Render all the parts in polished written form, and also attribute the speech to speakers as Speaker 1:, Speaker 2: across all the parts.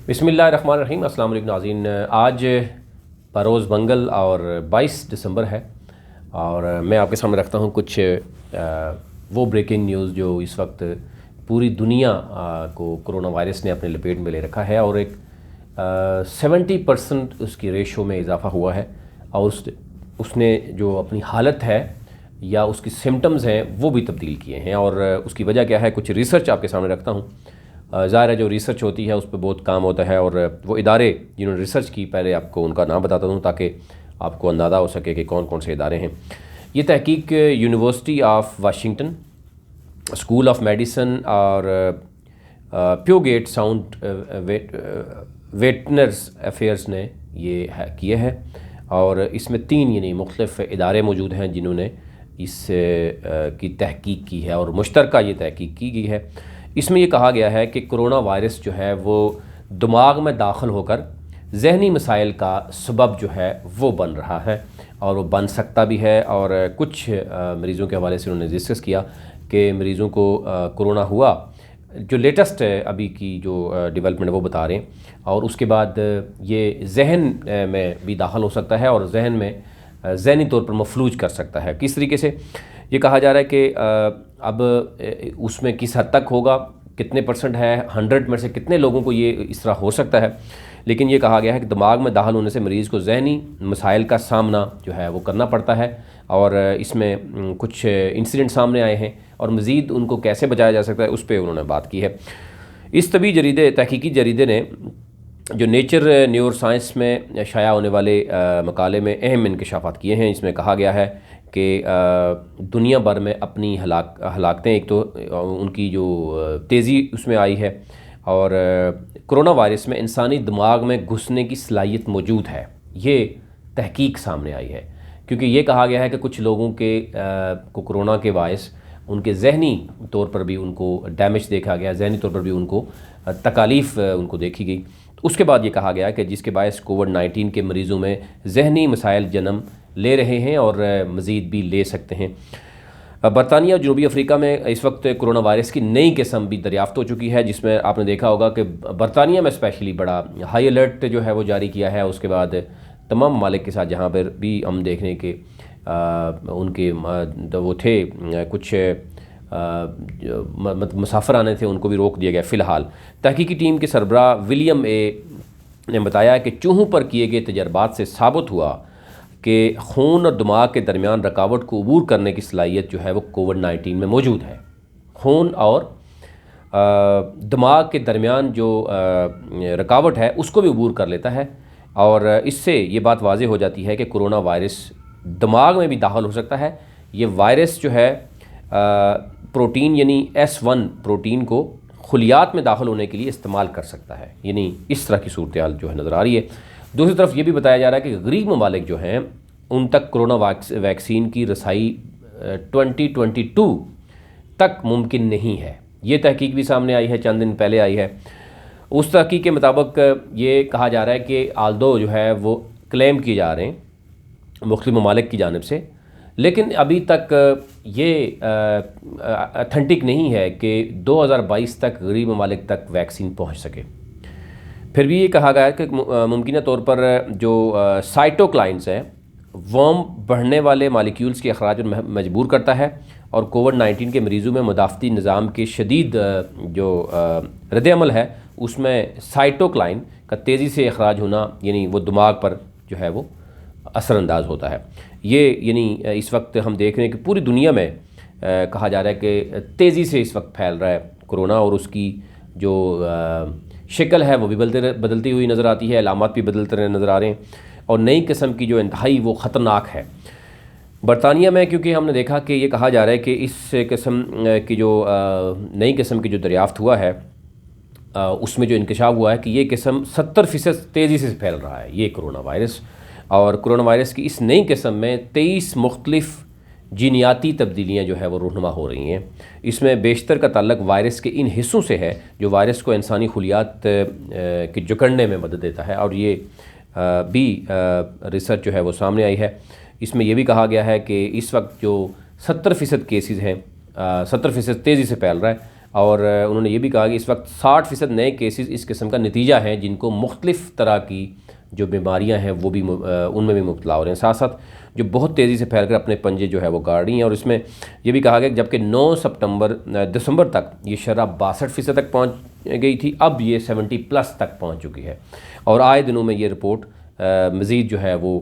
Speaker 1: بسم اللہ الرحمن الرحیم۔ السلام علیکم ناظرین، آج بروز منگل اور 22 دسمبر ہے اور میں آپ کے سامنے رکھتا ہوں کچھ وہ بریکنگ نیوز جو اس وقت پوری دنیا کو کرونا وائرس نے اپنے لپیٹ میں لے رکھا ہے اور ایک 70% اس کی ریشو میں اضافہ ہوا ہے اور اس نے جو اپنی حالت ہے یا اس کی سمٹمز ہیں وہ بھی تبدیل کیے ہیں اور اس کی وجہ کیا ہے، کچھ ریسرچ آپ کے سامنے رکھتا ہوں۔ ظاہر ہے جو ریسرچ ہوتی ہے اس پہ بہت کام ہوتا ہے اور وہ ادارے جنہوں نے ریسرچ کی، پہلے آپ کو ان کا نام بتاتا ہوں تاکہ آپ کو اندازہ ہو سکے کہ کون کون سے ادارے ہیں۔ یہ تحقیق university of Washington, school of medicine اور پیوگیٹ ساؤنڈ ویٹنرز افیئرس نے یہ کیے ہے اور اس میں 3 مختلف ادارے موجود ہیں جنہوں نے اس کی تحقیق کی ہے اور مشترکہ یہ تحقیق کی گئی ہے۔ اس میں یہ کہا گیا ہے کہ کرونا وائرس جو ہے وہ دماغ میں داخل ہو کر ذہنی مسائل کا سبب جو ہے وہ بن رہا ہے اور وہ بن سکتا بھی ہے، اور کچھ مریضوں کے حوالے سے انہوں نے ڈسکس کیا کہ مریضوں کو کرونا ہوا، جو لیٹسٹ ابھی کی جو ڈیولپمنٹ وہ بتا رہے ہیں، اور اس کے بعد یہ ذہن میں بھی داخل ہو سکتا ہے اور ذہن میں ذہنی طور پر مفلوج کر سکتا ہے۔ کس طریقے سے یہ کہا جا رہا ہے کہ اب اس میں کس حد تک ہوگا، کتنے % ہے، 100 میں سے کتنے لوگوں کو یہ اس طرح ہو سکتا ہے، لیکن یہ کہا گیا ہے کہ دماغ میں داخل ہونے سے مریض کو ذہنی مسائل کا سامنا جو ہے وہ کرنا پڑتا ہے اور اس میں کچھ انسیڈنٹ سامنے آئے ہیں اور مزید ان کو کیسے بچایا جا سکتا ہے اس پہ انہوں نے بات کی ہے۔ اس طبی تحقیقی جریدے نے جو نیچر نیور سائنس میں شائع ہونے والے مقالے میں اہم انکشافات کیے ہیں۔ اس میں کہا گیا ہے کہ دنیا بھر میں اپنی ہلاکتیں، ایک تو ان کی جو تیزی اس میں آئی ہے اور کرونا وائرس میں انسانی دماغ میں گھسنے کی صلاحیت موجود ہے، یہ تحقیق سامنے آئی ہے، کیونکہ یہ کہا گیا ہے کہ کچھ لوگوں کو کرونا کے باعث ان کے ذہنی طور پر بھی ان کو ڈیمیج دیکھا گیا، ذہنی طور پر بھی ان کو تکالیف ان کو دیکھی گئی۔ اس کے بعد یہ کہا گیا کہ جس کے باعث کووڈ-19 کے مریضوں میں ذہنی مسائل جنم لے رہے ہیں اور مزید بھی لے سکتے ہیں۔ برطانیہ اور جنوبی افریقہ میں اس وقت کرونا وائرس کی نئی قسم بھی دریافت ہو چکی ہے، جس میں آپ نے دیکھا ہوگا کہ برطانیہ میں اسپیشلی بڑا ہائی الرٹ جو ہے وہ جاری کیا ہے۔ اس کے بعد تمام ممالک کے ساتھ جہاں پر بھی ہم دیکھنے کے ان کے وہ تھے کچھ مسافر آنے تھے، ان کو بھی روک دیا گیا۔ فی الحال تحقیقی ٹیم کے سربراہ ولیم اے نے بتایا کہ چوہوں پر کیے گئے تجربات سے ثابت ہوا کہ خون اور دماغ کے درمیان رکاوٹ کو عبور کرنے کی صلاحیت جو ہے وہ کووڈ-19 میں موجود ہے۔ خون اور دماغ کے درمیان جو رکاوٹ ہے اس کو بھی عبور کر لیتا ہے اور اس سے یہ بات واضح ہو جاتی ہے کہ کرونا وائرس دماغ میں بھی داخل ہو سکتا ہے۔ یہ وائرس جو ہے پروٹین S1 پروٹین کو خلیات میں داخل ہونے کے لیے استعمال کر سکتا ہے، اس طرح کی صورتحال جو ہے نظر آ رہی ہے۔ دوسری طرف یہ بھی بتایا جا رہا ہے کہ غریب ممالک جو ہیں ان تک کرونا ویکسین کی رسائی 2022 تک ممکن نہیں ہے۔ یہ تحقیق بھی سامنے آئی ہے، چند دن پہلے آئی ہے۔ اس تحقیق کے مطابق یہ کہا جا رہا ہے کہ آلدو جو ہے وہ کلیم کیے جا رہے ہیں مختلف ممالک کی جانب سے، لیکن ابھی تک یہ اتھینٹک نہیں ہے کہ 2022 تک غریب ممالک تک ویکسین پہنچ سکے۔ پھر بھی یہ کہا گیا ہے کہ ممکنہ طور پر جو سائٹوکائنز ہیں ورم بڑھنے والے مالیکیولز کے اخراج پر مجبور کرتا ہے اور کووڈ-19 کے مریضوں میں مدافعتی نظام کے شدید جو رد عمل ہے اس میں سائٹوکائن کا تیزی سے اخراج ہونا وہ دماغ پر جو ہے وہ اثر انداز ہوتا ہے۔ یہ اس وقت ہم دیکھ رہے ہیں کہ پوری دنیا میں کہا جا رہا ہے کہ تیزی سے اس وقت پھیل رہا ہے کرونا اور اس کی جو شکل ہے وہ بھی بدلتی ہوئی نظر آتی ہے، علامات بھی بدلتے نظر آ رہے ہیں اور نئی قسم کی جو انتہائی وہ خطرناک ہے۔ برطانیہ میں کیونکہ ہم نے دیکھا کہ یہ کہا جا رہا ہے کہ اس قسم کی جو نئی قسم کی جو دریافت ہوا ہے اس میں جو انکشاف ہوا ہے کہ یہ قسم 70% تیزی سے پھیل رہا ہے، یہ کرونا وائرس، اور کرونا وائرس کی اس نئی قسم میں 23 مختلف جینیاتی تبدیلیاں جو ہے وہ رونما ہو رہی ہیں۔ اس میں بیشتر کا تعلق وائرس کے ان حصوں سے ہے جو وائرس کو انسانی خلیات کے جکڑنے میں مدد دیتا ہے، اور یہ بھی ریسرچ جو ہے وہ سامنے آئی ہے۔ اس میں یہ بھی کہا گیا ہے کہ اس وقت جو 70% کیسز ہیں 70% تیزی سے پھیل رہا ہے اور انہوں نے یہ بھی کہا کہ اس وقت 60% نئے کیسز اس قسم کا نتیجہ ہیں جن کو مختلف طرح کی جو بیماریاں ہیں وہ بھی ان میں بھی مبتلا ہو رہے ہیں، ساتھ ساتھ جو بہت تیزی سے پھیل کر اپنے پنجے جو ہے وہ گاڑ رہی ہیں۔ اور اس میں یہ بھی کہا گیا کہ جبکہ 9 دسمبر تک یہ شرح 62% تک پہنچ گئی تھی، اب یہ 70+ تک پہنچ چکی ہے، اور آئے دنوں میں یہ رپورٹ مزید جو ہے وہ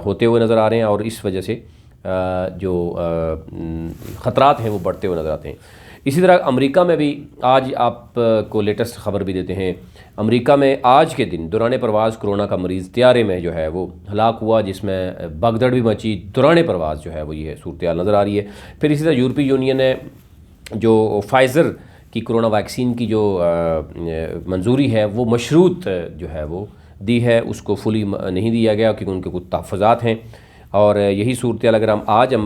Speaker 1: ہوتے ہوئے نظر آ رہے ہیں، اور اس وجہ سے جو خطرات ہیں وہ بڑھتے ہوئے نظر آتے ہیں۔ اسی طرح امریکہ میں بھی آج آپ کو لیٹسٹ خبر بھی دیتے ہیں، امریکہ میں آج کے دن دوران پرواز کرونا کا مریض طیارے میں جو ہے وہ ہلاک ہوا، جس میں بھگدڑ بھی مچی، دوران پرواز جو ہے وہ یہ صورتحال نظر آ رہی ہے۔ پھر اسی طرح یورپی یونین نے جو فائزر کی کرونا ویکسین کی جو منظوری ہے وہ مشروط جو ہے وہ دی ہے، اس کو فلی نہیں دیا گیا کیونکہ ان کے کچھ تحفظات ہیں۔ اور یہی صورتحال اگر ہم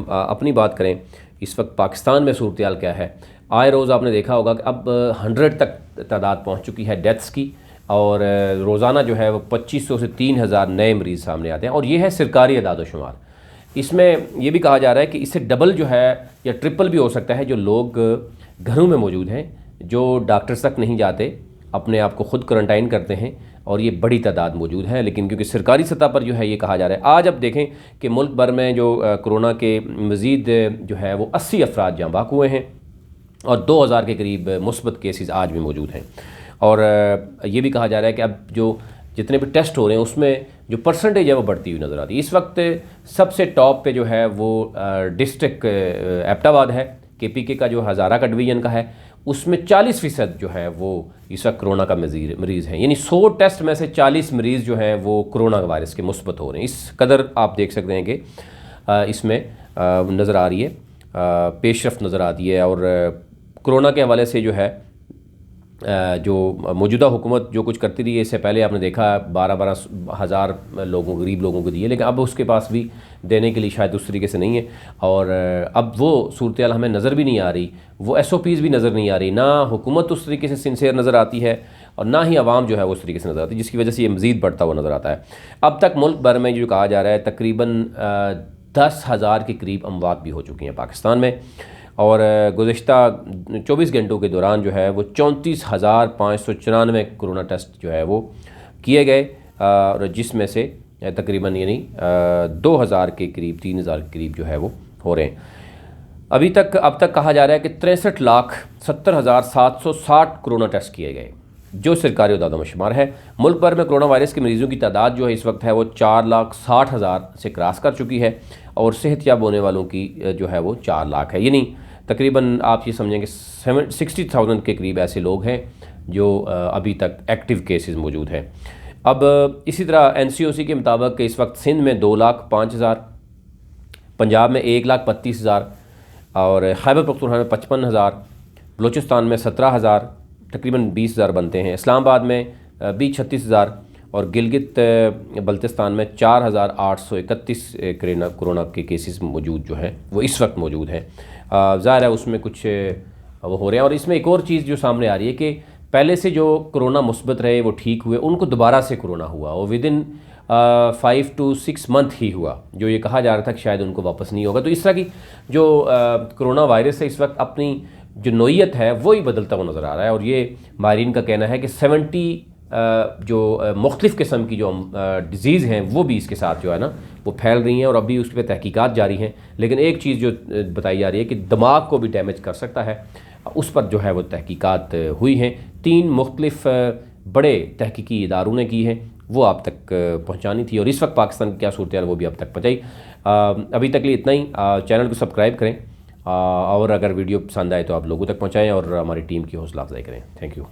Speaker 1: اپنی بات کریں، اس وقت پاکستان میں صورتحال کیا ہے؟ آئے روز آپ نے دیکھا ہوگا کہ اب 100 تک تعداد پہنچ چکی ہے ڈیتھس کی، اور روزانہ جو ہے وہ 2500 سے 3000 نئے مریض سامنے آتے ہیں، اور یہ ہے سرکاری اعداد و شمار۔ اس میں یہ بھی کہا جا رہا ہے کہ اس سے ڈبل جو ہے یا ٹرپل بھی ہو سکتا ہے جو لوگ گھروں میں موجود ہیں، جو ڈاکٹرز تک نہیں جاتے، اپنے آپ کو خود کوارنٹائن کرتے ہیں، اور یہ بڑی تعداد موجود ہے۔ لیکن کیونکہ سرکاری سطح پر جو ہے یہ کہا جا رہا ہے، آج اب دیکھیں کہ ملک بھر میں جو کرونا کے مزید جو ہے وہ 80 افراد جاں بحق ہوئے ہیں، اور 2000 کے قریب مثبت کیسز آج بھی موجود ہیں۔ اور یہ بھی کہا جا رہا ہے کہ اب جو جتنے بھی ٹیسٹ ہو رہے ہیں اس میں جو پرسنٹیج ہے وہ بڑھتی ہوئی نظر آتی ہے۔ اس وقت سب سے ٹاپ پہ جو ہے وہ ڈسٹرکٹ ایبٹ آباد ہے، KPK کا جو ہزارہ کا ڈویژن کا ہے، اس میں 40% جو ہے وہ اس وقت کرونا کا مریض ہیں، یعنی 100 ٹیسٹ میں سے 40 مریض جو ہیں وہ کرونا وائرس کے مثبت ہو رہے ہیں۔ اس قدر آپ دیکھ سکتے ہیں کہ اس میں نظر آ رہی ہے، پیش رفت نظر آتی ہے۔ اور کرونا کے حوالے سے جو ہے جو موجودہ حکومت جو کچھ کرتی رہی ہے، اس سے پہلے آپ نے دیکھا 12 ہزار لوگوں غریب لوگوں کو دیے، لیکن اب اس کے پاس بھی دینے کے لیے شاید اس طریقے سے نہیں ہے، اور اب وہ صورتحال ہمیں نظر بھی نہیں آ رہی، وہ SOPs بھی نظر نہیں آ رہی، نہ حکومت اس طریقے سے سنسیئر نظر آتی ہے، اور نہ ہی عوام جو ہے وہ اس طریقے سے نظر آتی ہے، جس کی وجہ سے یہ مزید بڑھتا ہوا نظر آتا ہے۔ اب تک ملک بھر میں جو کہا جا رہا ہے تقریباً 10,000 کے قریب اموات بھی ہو چکی ہیں پاکستان میں، اور گزشتہ 24 گھنٹوں کے دوران جو ہے وہ 34,594 کرونا ٹیسٹ جو ہے وہ کیے گئے، اور جس میں سے تقریباً یعنی 2,000 کے قریب 3,000 کے قریب جو ہے وہ ہو رہے ہیں۔ اب تک کہا جا رہا ہے کہ 63,70,760 کرونا ٹیسٹ کیے گئے، جو سرکاری اعداد و شمار ہے۔ ملک بھر میں کرونا وائرس کے مریضوں کی تعداد جو ہے اس وقت ہے وہ 4,60,000 سے کراس کر چکی ہے، اور صحت یاب ہونے والوں کی جو ہے وہ 4 لاکھ ہے، یعنی تقریباً آپ یہ سمجھیں کہ 60,000 کے قریب ایسے لوگ ہیں جو ابھی تک ایکٹیو کیسز موجود ہیں۔ اب اسی طرح NCOC کے مطابق کہ اس وقت سندھ میں 2,05,000، پنجاب میں 1,32,000، اور خیبر پختونخوا میں 55,000، بلوچستان میں 17,000، تقریباً 20,000 بنتے ہیں، اسلام آباد میں بھی 36,000، اور گلگت بلتستان میں 4,831 کرونا کے کیسز موجود جو ہیں وہ اس وقت موجود ہیں۔ ظاہر ہے اس میں کچھ وہ ہو رہے ہیں، اور اس میں ایک اور چیز جو سامنے آ رہی ہے کہ پہلے سے جو کرونا مثبت رہے وہ ٹھیک ہوئے، ان کو دوبارہ سے کرونا ہوا، اور ودن 5 to 6 منتھ ہی ہوا، جو یہ کہا جا رہا تھا کہ شاید ان کو واپس نہیں ہوگا۔ تو اس طرح کی جو کرونا وائرس ہے اس وقت اپنی جو نوعیت ہے وہی بدلتا ہوا نظر آ رہا ہے، اور یہ ماہرین کا کہنا ہے کہ 70 جو مختلف قسم کی جو ڈیزیز ہیں وہ بھی اس کے ساتھ جو ہے نا وہ پھیل رہی ہیں، اور ابھی اس پہ تحقیقات جاری ہیں۔ لیکن ایک چیز جو بتائی جا رہی ہے کہ دماغ کو بھی ڈیمیج کر سکتا ہے، اس پر جو ہے وہ تحقیقات ہوئی ہیں، 3 مختلف بڑے تحقیقی اداروں نے کی ہیں، وہ آپ تک پہنچانی تھی، اور اس وقت پاکستان کی کیا صورتحال وہ بھی اب تک پہنچائی۔ ابھی تک لیے اتنا ہی، چینل کو سبسکرائب کریں، اور اگر ویڈیو پسند آئے تو آپ لوگوں تک پہنچائیں، اور ہماری ٹیم کی حوصلہ افزائی کریں۔ Thank you.